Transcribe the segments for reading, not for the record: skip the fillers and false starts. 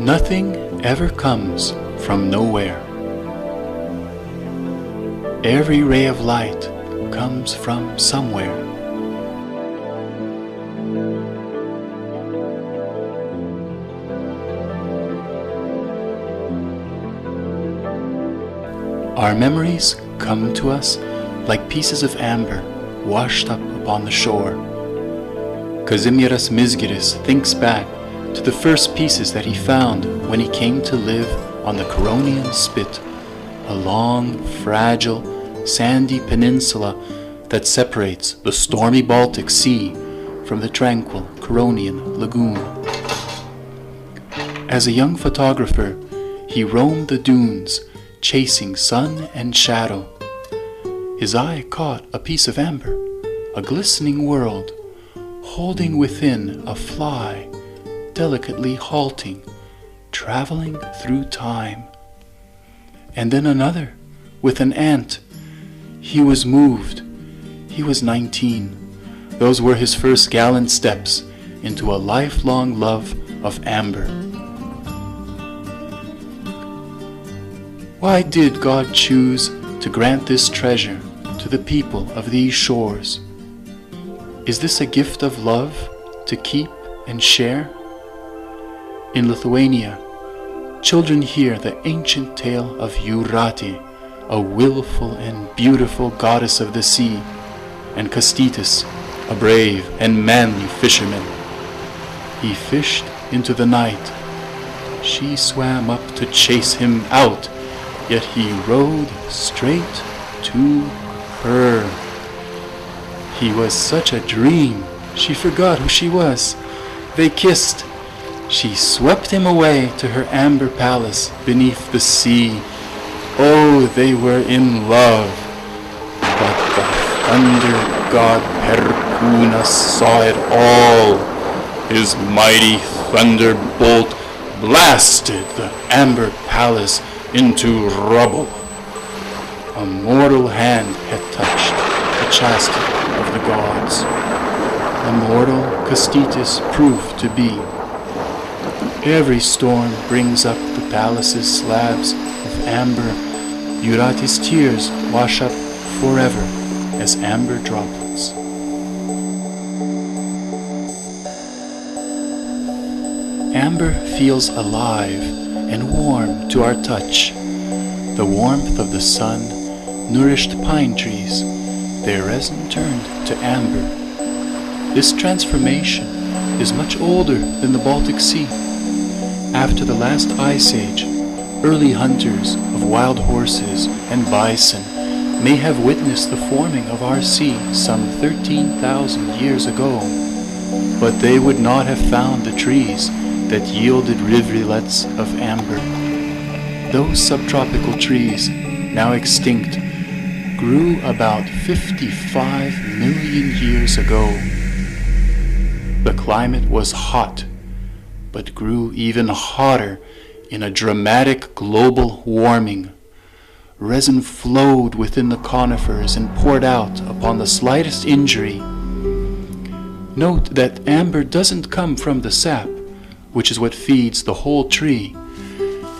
Nothing ever comes from nowhere. Every ray of light comes from somewhere. Our memories come to us like pieces of amber washed up upon the shore. Kazimieras Mizgiris thinks back to the first pieces that he found when he came to live on the Curonian Spit, a long, fragile, sandy peninsula that separates the stormy Baltic Sea from the tranquil Curonian Lagoon. As a young photographer, he roamed the dunes, chasing sun and shadow. His eye caught a piece of amber, a glistening world, holding within a fly, delicately halting, traveling through time. And then another, with an ant. He was moved. He was 19. Those were his first gallant steps into a lifelong love of amber. Why did God choose to grant this treasure to the people of these shores? Is this a gift of love to keep and share? In Lithuania, children hear the ancient tale of Jūratė, a willful and beautiful goddess of the sea, and Kastytis, a brave and manly fisherman. He fished into the night. She swam up to chase him out, yet he rowed straight to her. He was such a dream, she forgot who she was. They kissed. She swept him away to her amber palace beneath the sea. Oh, they were in love. But the thunder god Perkūnas saw it all. His mighty thunderbolt blasted the amber palace into rubble. A mortal hand had touched the chastity of the gods. The mortal Kastytis proved to be. Every storm brings up the palace's slabs of amber. Jūratė's tears wash up forever as amber droplets. Amber feels alive and warm to our touch. The warmth of the sun nourished pine trees. Their resin turned to amber. This transformation is much older than the Baltic Sea. After the last ice age, early hunters of wild horses and bison may have witnessed the forming of our sea some 13,000 years ago, but they would not have found the trees that yielded rivulets of amber. Those subtropical trees, now extinct, grew about 55 million years ago. The climate was hot, but grew even hotter in a dramatic global warming. Resin flowed within the conifers and poured out upon the slightest injury. Note that amber doesn't come from the sap, which is what feeds the whole tree.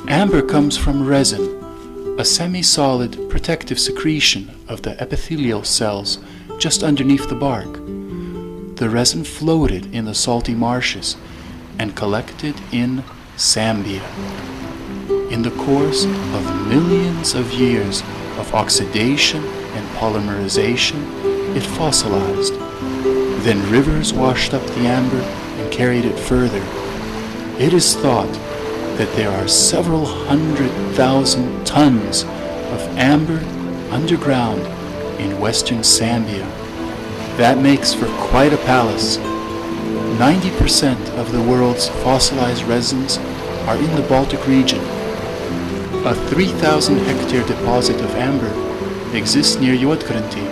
Amber comes from resin, a semi-solid protective secretion of the epithelial cells just underneath the bark. The resin floated in the salty marshes and collected in Zambia. In the course of millions of years of oxidation and polymerization, it fossilized. Then rivers washed up the amber and carried it further. It is thought that there are several 100,000 tons of amber underground in western Zambia. That makes for quite a palace. 90% of the world's fossilized resins are in the Baltic region. A 3,000 hectare deposit of amber exists near Juodkrantė,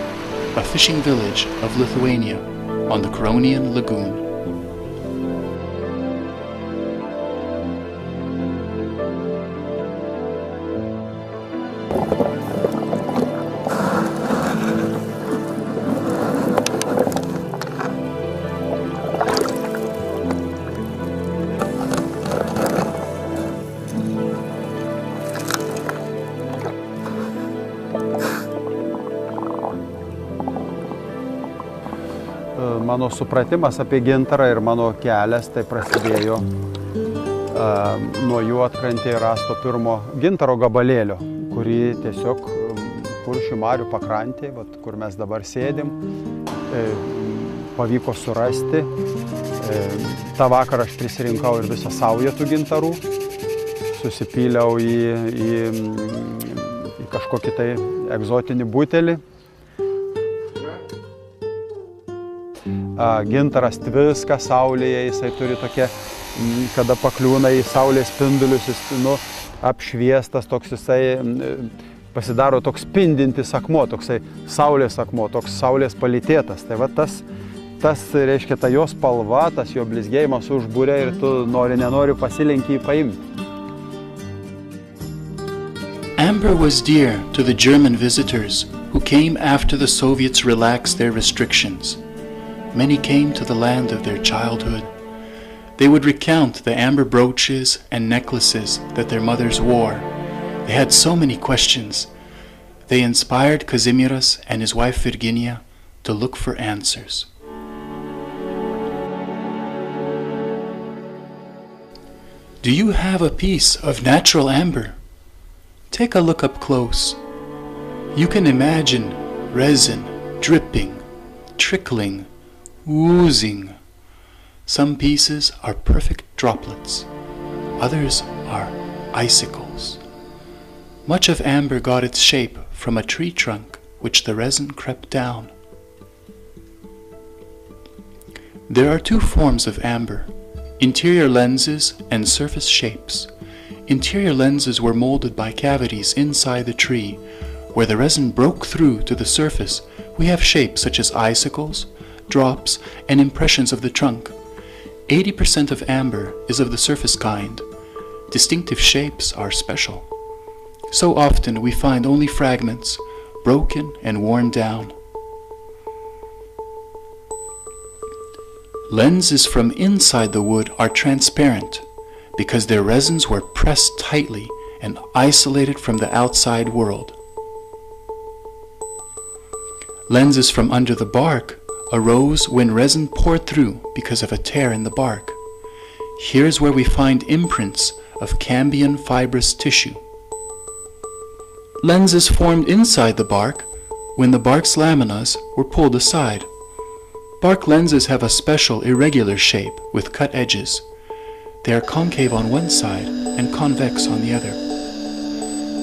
a fishing village of Lithuania on the Curonian Lagoon. mano supratimas apie gintarą ir mano kelias tai prasidėjo nuo Juodkrantėje rasto pirmo gintaro gabalėlio, kurį tiesiog Kuršių marių pakrantėje, kur mes dabar sėdim, pavyko surasti. Ta vakarą aš prisirinkau ir visą saują tų gintarų, susipyliau į kažkokį tai egzotinį butelį. Gintaras tviska saulėje, jisai turi tokia, kada pakliūna į saulės spindulius, jis apšviestas, toks jisai pasidaro toks spindintis akmuo, toksai saulės akmuo, toks saulės palytėtas. Tai va tas reiškia, ta jo spalva, tas jo blizgėjimas užbūrė ir tu nenori pasilenki jį paimti. Amber was dear to the German visitors who came after the Soviets relaxed their restrictions. Many came to the land of their childhood. They would recount the amber brooches and necklaces that their mothers wore. They had so many questions. They inspired Kazimieras and his wife Virginia to look for answers. Do you have a piece of natural amber? Take a look up close. You can imagine resin dripping, trickling, oozing. Some pieces are perfect droplets. Others are icicles. Much of amber got its shape from a tree trunk which the resin crept down. There are two forms of amber, interior lenses and surface shapes. Interior lenses were molded by cavities inside the tree. Where the resin broke through to the surface, we have shapes such as icicles, drops, and impressions of the trunk. 80% of amber is of the surface kind. Distinctive shapes are special. So often we find only fragments, broken and worn down. Lenses from inside the wood are transparent because their resins were pressed tightly and isolated from the outside world. Lenses from under the bark arose when resin poured through because of a tear in the bark. Here's where we find imprints of cambion fibrous tissue. Lenses formed inside the bark when the bark's laminas were pulled aside. Bark lenses have a special irregular shape with cut edges. They are concave on one side and convex on the other.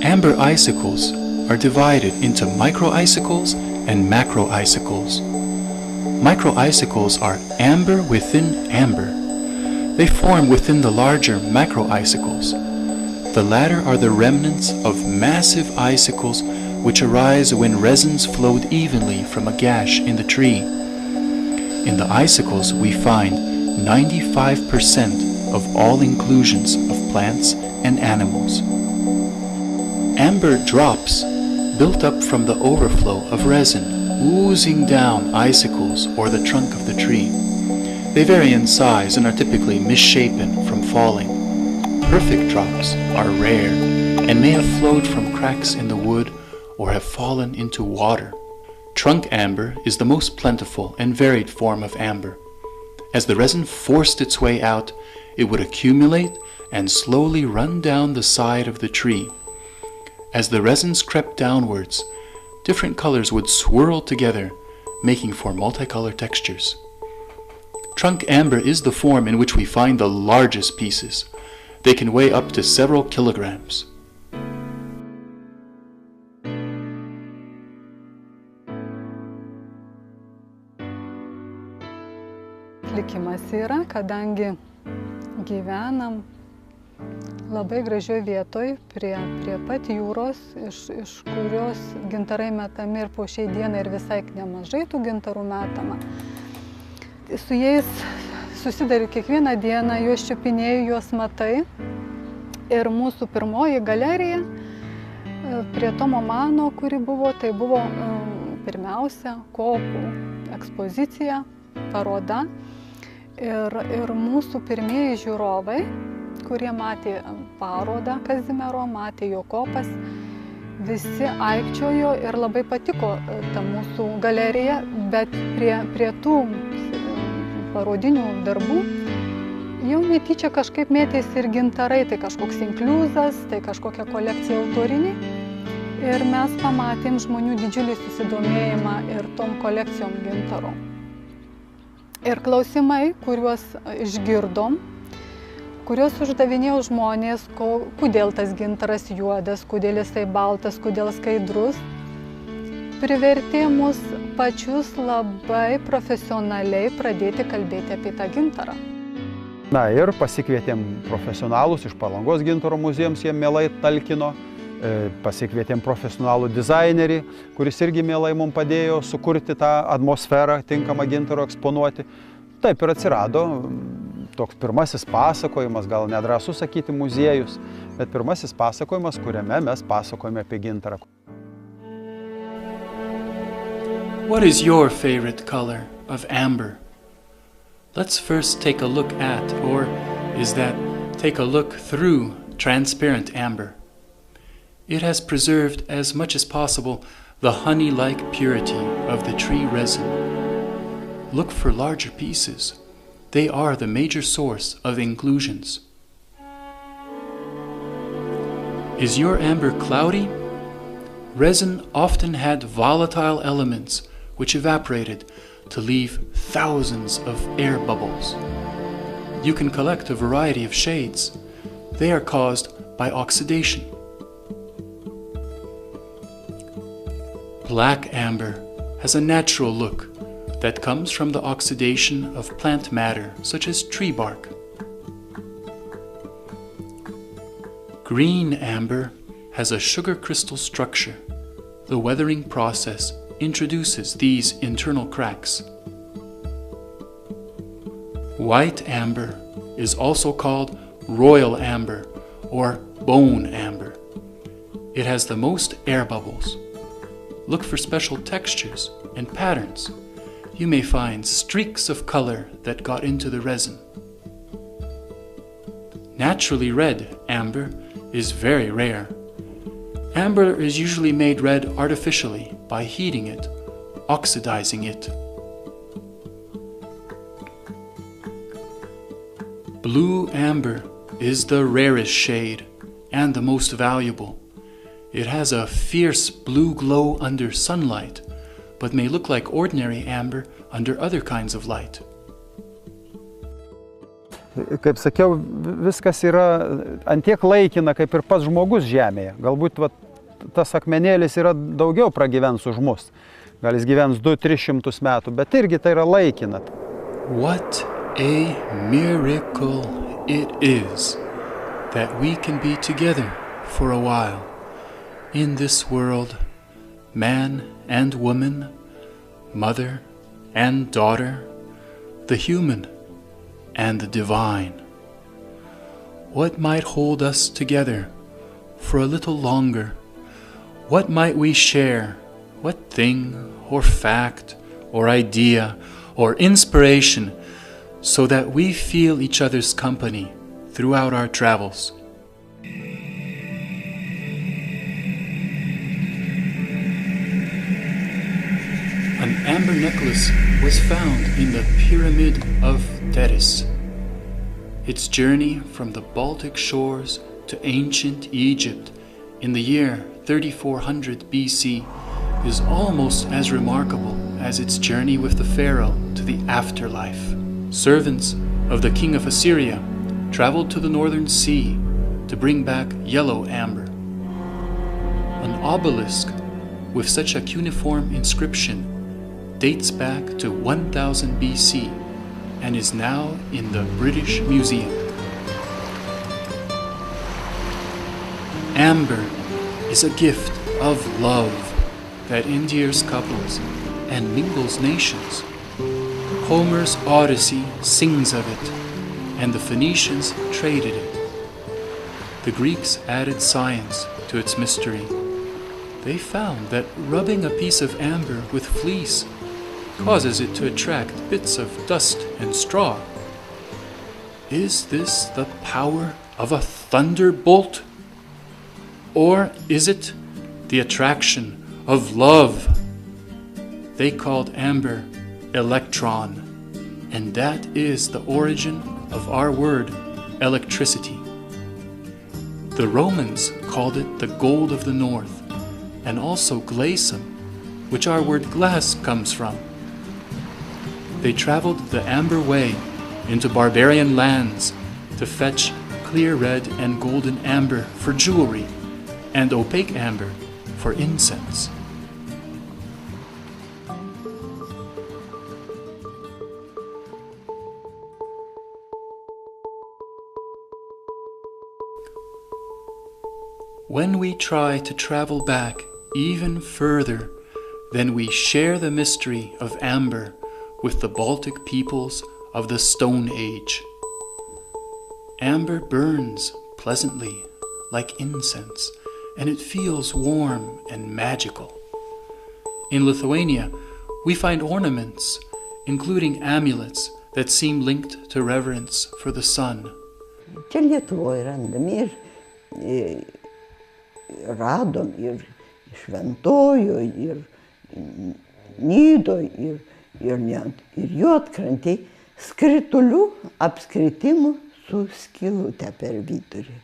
Amber icicles are divided into micro-icicles and macro-icicles. Micro-icicles are amber within amber. They form within the larger macro-icicles. The latter are the remnants of massive icicles which arise when resins flowed evenly from a gash in the tree. In the icicles we find 95% of all inclusions of plants and animals. Amber drops built up from the overflow of resin, oozing down icicles or the trunk of the tree. They vary in size and are typically misshapen from falling. Perfect drops are rare and may have flowed from cracks in the wood or have fallen into water. Trunk amber is the most plentiful and varied form of amber. As the resin forced its way out, it would accumulate and slowly run down the side of the tree. As the resins crept downwards, different colors would swirl together, making for multicolored textures. Trunk amber is the form in which we find the largest pieces. They can weigh up to several kilograms. Likimas yra, kadangi gyvenam labai gražioj vietoj prie pat jūros, iš kurios gintarai metami ir po šiai dienai ir visai nemažai tų gintarų metama. Su jais susidari kiekvieną dieną, juos čiupinėju, juos matai. Ir mūsų pirmoji galerija prie Tomo Mano, kuri buvo, tai buvo pirmiausia kopų ekspozicija, paroda. Ir mūsų pirmieji žiūrovai, kurie matė parodą Kazimiero, matė jo kopas, visi aikčiojo ir labai patiko ta mūsų galerija, bet prie tų parodinių darbų, jau netyčia kažkaip mėtėsi ir gintarai, tai kažkoks inkliuzas, tai kažkokia kolekcija autorinė. Ir mes pamatėm žmonių didžiulį susidomėjimą ir tom kolekcijom gintaro. Ir klausimai, kuriuos išgirdom, kuriuos uždavinėjo žmonės, kodėl tas gintaras juodas, kodėl jisai baltas, kodėl skaidrus, privertė mus pačius labai profesionaliai pradėti kalbėti apie tą gintarą. Na ir pasikvietėm profesionalus iš Palangos gintaro muziejams, jie mielai talkino. Pasikvietėm profesionalų dizainerį, kuris irgi mielai mums padėjo sukurti tą atmosferą, tinkamą gintaro eksponuoti. Taip ir atsirado toks pirmasis pasakojimas, gal nedrąsu sakyti muziejus, bet pirmasis pasakojimas, kuriame mes pasakojame apie gintarą. What is your favorite color of amber? Let's first take a look at, or is that take a look through, transparent amber. It has preserved as much as possible the honey-like purity of the tree resin. Look for larger pieces. They are the major source of inclusions. Is your amber cloudy? Resin often had volatile elements which evaporated to leave thousands of air bubbles. You can collect a variety of shades. They are caused by oxidation. Black amber has a natural look that comes from the oxidation of plant matter, such as tree bark. Green amber has a sugar crystal structure. The weathering process introduces these internal cracks. White amber is also called royal amber or bone amber. It has the most air bubbles. Look for special textures and patterns. You may find streaks of color that got into the resin. Naturally red amber is very rare. Amber is usually made red artificially by heating it, oxidizing it. Blue amber is the rarest shade and the most valuable. It has a fierce blue glow under sunlight, but may look like ordinary amber under other kinds of light. Kaip sakiau, viskas yra antiek laikina, kaip ir pats žmogus žemėje. Galbūt tas akmenėlis yra daugiau pragyvens už mus. Gal jis gyvens 200-300 metų, bet irgi tai yra laikina. What a miracle it is that we can be together for a while in this world, man and woman, mother and daughter, the human and the divine. What might hold us together for a little longer? What might we share? What thing or fact or idea or inspiration so that we feel each other's company throughout our travels? An amber necklace was found in the pyramid of Teres. Its journey from the Baltic shores to ancient Egypt in the year 3400 BC is almost as remarkable as its journey with the pharaoh to the afterlife. Servants of the king of Assyria traveled to the northern sea to bring back yellow amber. An obelisk with such a cuneiform inscription dates back to 1000 BC and is now in the British Museum. Amber is a gift of love that endears couples and mingles nations. Homer's Odyssey sings of it, and the Phoenicians traded it. The Greeks added science to its mystery. They found that rubbing a piece of amber with fleece causes it to attract bits of dust and straw. Is this the power of a thunderbolt? Or is it the attraction of love? They called amber electron, And that is the origin of our word, electricity. The Romans called it the gold of the north, and also glacium, which our word glass comes from. They traveled the amber way into barbarian lands to fetch clear red and golden amber for jewelry, and opaque amber for incense. When we try to travel back even further, then we share the mystery of amber with the Baltic peoples of the Stone Age. Amber burns pleasantly like incense, and it feels warm and magical. In Lithuania, we find ornaments, including amulets that seem linked to reverence for the sun. Čia Lietuvoje randami radom ir Šventojoj, ir Nydoj, ir net ir Juodkrantėj skritulių apskritimų su skylute per vidurį.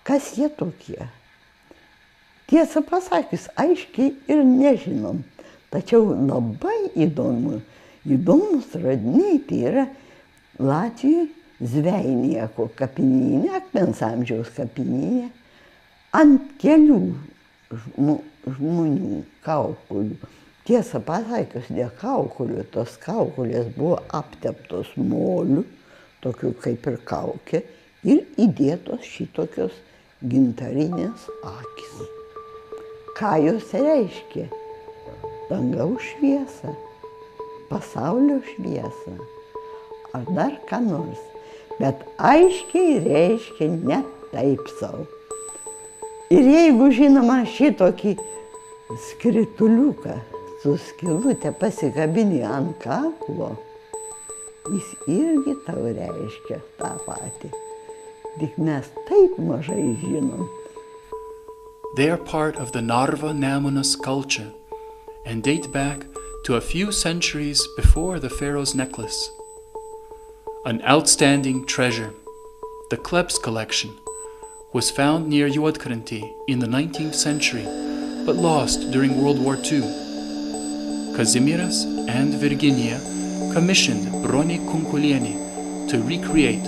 Kas jie tokie? Tiesą pasakius, aiškiai ir nežinom. Tačiau labai įdomus radiniai tai yra Latvijoje Zvejnieko kapinyne, akmens amžiaus kapinyne, ant kelių žmonių kaukulių. Tiesą pasakius, ne kaukulių, tos kaukulės buvo apteptos moliu, tokiu kaip ir kaukė, ir įdėtos šitokios gintarinės akys. Ką jos reiškia? Dangaus šviesą, pasaulio šviesą, ar dar ką nors. Bet aiškiai reiškia ne taip savo. Ir jeigu, žinoma, šitokį skrituliuką su skylute pasikabini ant kaklo, jis irgi tau reiškia tą patį. Tik mes taip mažai žinom. They are part of the Narva Nemunas culture and date back to a few centuries before the pharaoh's necklace. An outstanding treasure, the Klebs collection, was found near Juodkrantė in the 19th century, but lost during World War II. Kazimieras and Virginia commissioned Broni Kunkulienė to recreate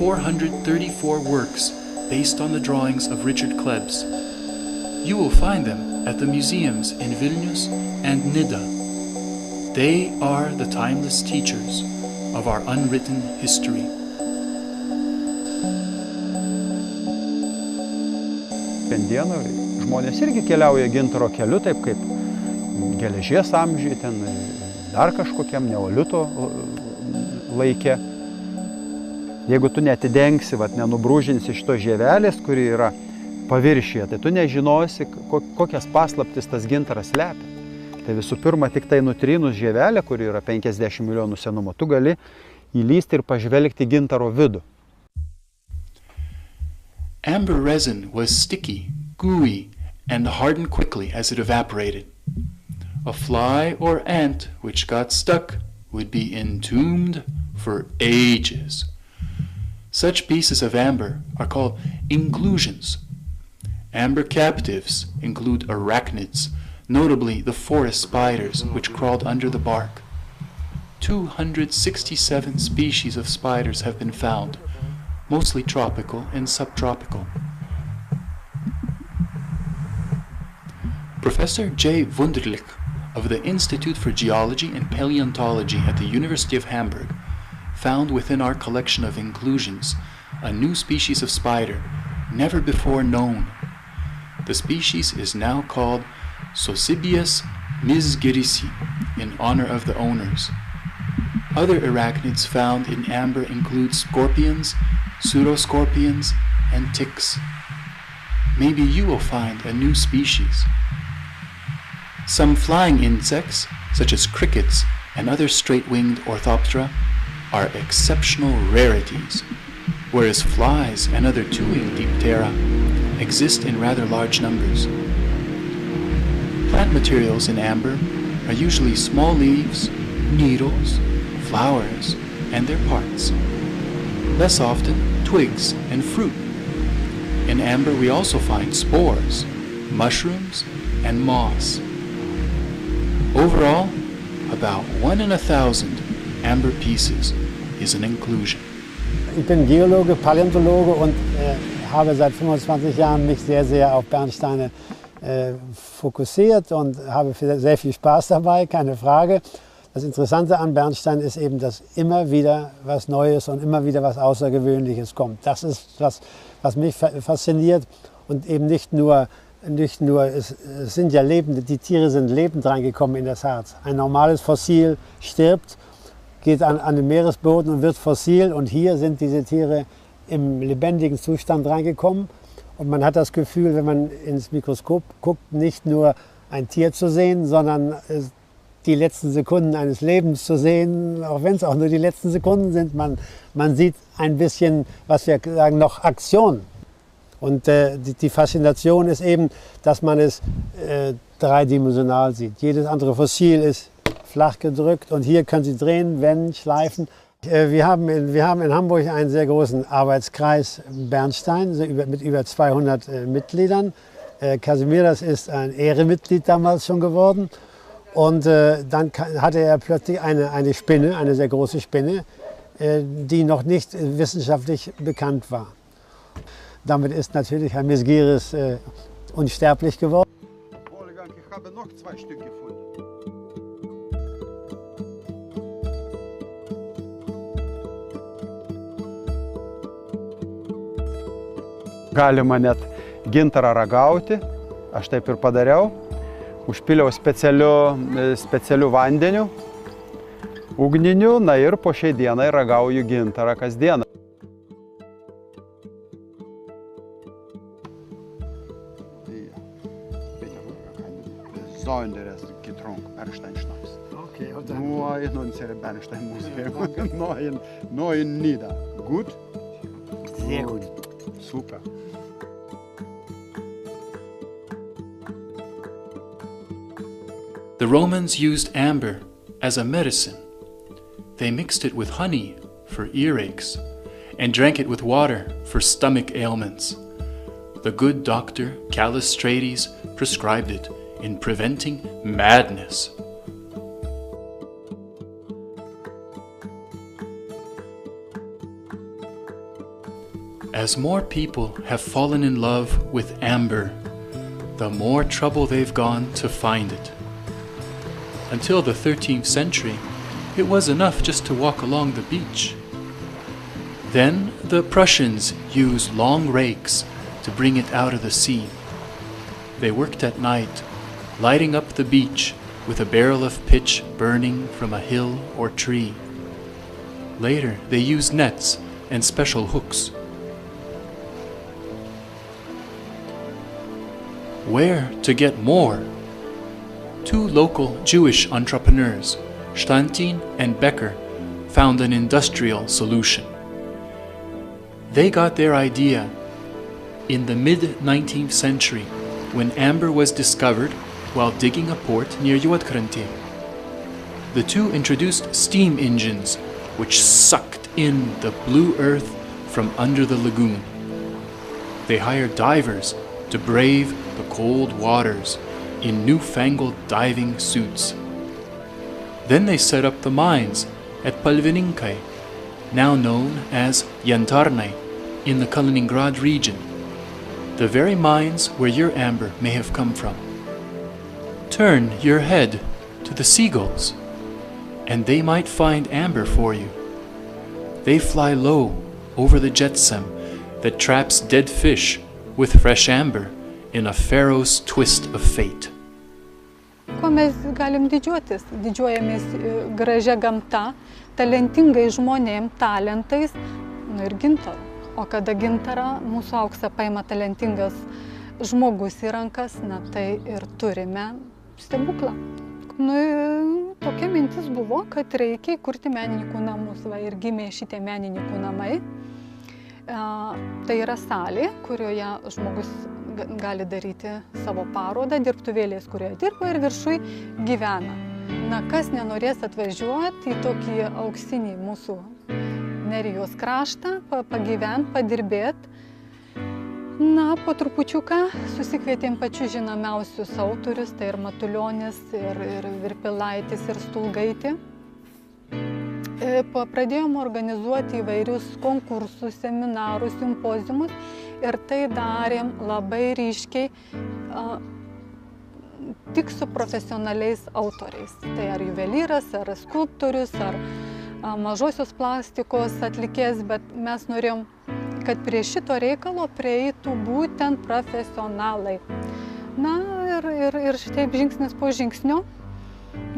434 works based on the drawings of Richard Klebs. You will find them at the museums in Vilnius and Nida. They are the timeless teachers of our unwritten history. Šiandieną žmonės irgi keliauja gintaro keliu, taip kaip geležies amžiuje, ten dar kažkokiam neolito laike. Jeigu tu netidengsi, nenubrūžinsi šito žievelės, kuri yra paviršyje, tai tu nežinosi, kokias paslaptis tas gintaras slepia. Tai visų pirma, tik tai nutrynus žievelę, kuri yra 50 milijonų senumo, tu gali įlysti ir pažvelgti gintaro vidų. Amber resin was sticky, gooey, and hardened quickly as it evaporated. A fly or ant which got stuck would be entombed for ages. Such pieces of amber are called inclusions. Amber captives include arachnids, notably the forest spiders which crawled under the bark. 267 species of spiders have been found, mostly tropical and subtropical. Professor J. Wunderlich of the Institute for Geology and Paleontology at the University of Hamburg found within our collection of inclusions a new species of spider, never before known. The species is now called Sosibius misgerisi, in honor of the owners. Other arachnids found in amber include scorpions, pseudoscorpions, and ticks. Maybe you will find a new species. Some flying insects, such as crickets and other straight-winged orthoptera, are exceptional rarities, whereas flies and other two-winged diptera exist in rather large numbers. Plant materials in amber are usually small leaves, needles, flowers, and their parts. Less often, twigs and fruit. In amber we also find spores, mushrooms, and moss. Overall, about 1 in 1,000 amber pieces is an inclusion. Ich bin Geologe, Paläontologe und habe seit 25 Jahren mich sehr auf Bernsteine fokussiert und habe sehr viel Spaß dabei, keine Frage. Das Interessante an Bernstein ist eben, dass immer wieder was Neues und immer wieder was Außergewöhnliches kommt. Das ist was mich fasziniert und eben nicht nur es sind ja lebende, die Tiere sind lebend reingekommen in das Harz. Ein normales Fossil stirbt, geht an den Meeresboden und wird Fossil und hier sind diese Tiere im lebendigen Zustand reingekommen und man hat das Gefühl, wenn man ins Mikroskop guckt, nicht nur ein Tier zu sehen, sondern die letzten Sekunden eines Lebens zu sehen, auch wenn es auch nur die letzten Sekunden sind. Man sieht ein bisschen, was wir sagen, noch Aktion. Und die Faszination ist eben, dass man es dreidimensional sieht. Jedes andere Fossil ist flach gedrückt und hier können Sie drehen, wenden, schleifen. Wir haben in Hamburg einen sehr großen Arbeitskreis Bernstein mit über 200 Mitgliedern. Kazimieras ist ein Ehrenmitglied damals schon geworden. Und dann hatte er plötzlich eine Spinne, eine sehr große Spinne, die noch nicht wissenschaftlich bekannt war. Damit ist natürlich Herr Mesgiris unsterblich geworden. Ich habe noch 2 Stück gefunden. Galima net gintarą ragauti, aš taip ir padariau. Užpiliau specialiu vandeniu, ugniniu, na ir po šiai dienai ragauju gintarą kasdieną. Besonderes getrunken, Bernsteinschnaps. Okay, und dann Nur in unserem Bernsteinmuseum, nur in Nida. Gut? sehr gut. Super. The Romans used amber as a medicine. They mixed it with honey for earaches and drank it with water for stomach ailments. The good doctor Callistrates prescribed it in preventing madness. As more people have fallen in love with amber, the more trouble they've gone to find it. Until the 13th century, it was enough just to walk along the beach. Then the Prussians used long rakes to bring it out of the sea. They worked at night, lighting up the beach with a barrel of pitch burning from a hill or tree. Later, they used nets and special hooks. Where to get more? 2 local Jewish entrepreneurs, Stantin and Becker, found an industrial solution. They got their idea in the mid-19th century when amber was discovered while digging a port near Juodkrantė. The 2 introduced steam engines which sucked in the blue earth from under the lagoon. They hired divers to brave the cold waters in newfangled diving suits. Then they set up the mines at Palvininkai, now known as Jantarnai, in the Kaliningrad region, the very mines where your amber may have come from. Turn your head to the seagulls, and they might find amber for you. They fly low over the jetsam that traps dead fish with fresh amber in a pharaoh's twist of fate. Kuo mes galim didžiuotis? Didžiuojamės gražia gamta, talentingai žmonėm, talentais, ir gintaru. O kada gintarą mūsų auksą paima talentingas žmogus į rankas, tai ir turime stebuklą. Tokia mintis buvo, kad reikia įkurti menininkų namus, ir gimė šitie menininkų namai. Tai yra salė, kurioje žmogus gali daryti savo parodą, dirbtuvėlės, kurioje dirba ir viršui gyvena. Na, kas nenorės atvažiuoti į tokį auksinį mūsų Nerijos kraštą, pagyvent, padirbėt. Na, po trupučiuką susikvietėm pačius žinomiausius autorius, tai ir Matulionis, ir Virpilaitis, ir Stulgaitė. Pradėjom organizuoti įvairius konkursus, seminarus, simpoziumus ir tai darėm labai ryškiai tik su profesionaliais autoriais. Tai ar juvelyras, ar skulptorius, ar mažosios plastikos atlikėjas, bet mes norėjom, kad prie šito reikalo prieitų būtent profesionalai. Na ir šitaip žingsnis po žingsnio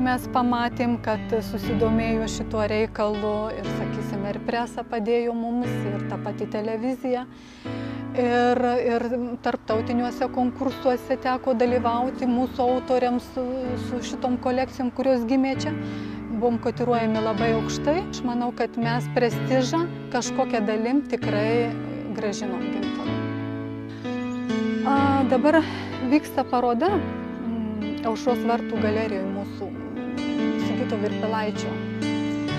mes pamatėm, kad susidomėjo šituo reikalu ir, sakysime, ir presa padėjo mums, ir ta pati televizija. Ir tarptautiniuose konkursuose teko dalyvauti mūsų autoriams su šitom kolekcijom, kurios gimė čia. Buvom kotiruojami labai aukštai. Aš manau, kad mes prestižą kažkokią dalim tikrai grąžinom gintarui. Dabar vyksta paroda Aušros vartų galerijoje mūsų Sigito Virpilaičio.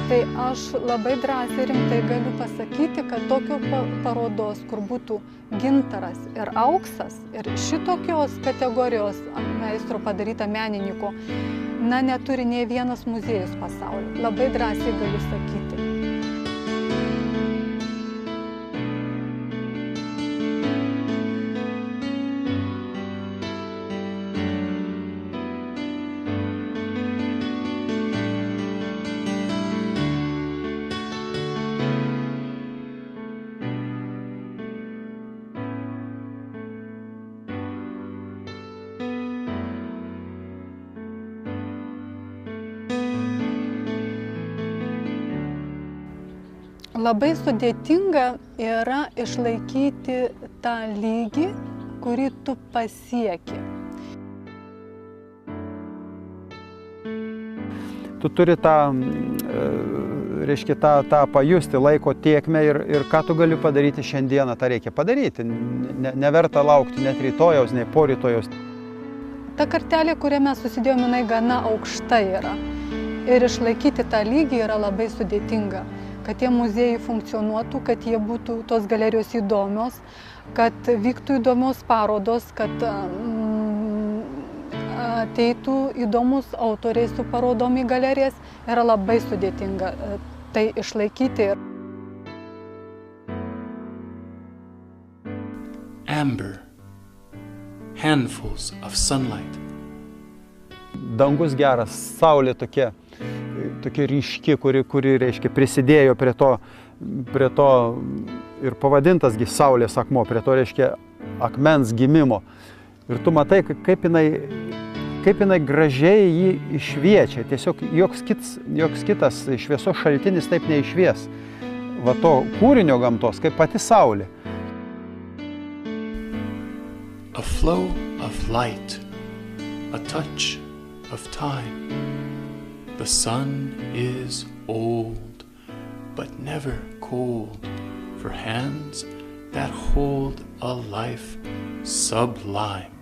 Tai aš labai drąsiai rimtai galiu pasakyti, kad tokio parodos, kur būtų gintaras ir auksas ir šitokios kategorijos meistro padaryta menininko, na, neturi nei vienas muziejus pasaulyje. Labai drąsiai galiu sakyti. Labai sudėtinga yra išlaikyti tą lygį, kurį tu pasieki. Tu turi tą, reiškia, tą pajusti laiko tėkmę ir ką tu gali padaryti šiandieną, tą reikia padaryti. Neverta laukti net rytojaus, nei porytojaus. Ta kartelė, kurią mes susidėjome, jinai gana aukšta yra. Ir išlaikyti tą lygį yra labai sudėtinga. Kad tie muziejai funkcionuotų, kad jie būtų tos galerijos įdomios, kad vyktų įdomios parodos, kad ateitų įdomus autoriai su parodom į galerijas, yra labai sudėtinga tai išlaikyti. Amber, handfuls of sunlight. Dangus geras, saulė tokia ryški, kuri reiškia, prisidėjo prie to ir pavadintasgi saulės akmuo, prie to, reiškia, akmens gimimo. Ir tu matai, kaip jinai gražiai jį išviečia. Tiesiog joks kitas šviesos šaltinis taip neišvies. Va to kūrinio gamtos, kaip pati saulė. A flow of light, a touch of time. The sun is old, but never cold, for hands that hold a life sublime.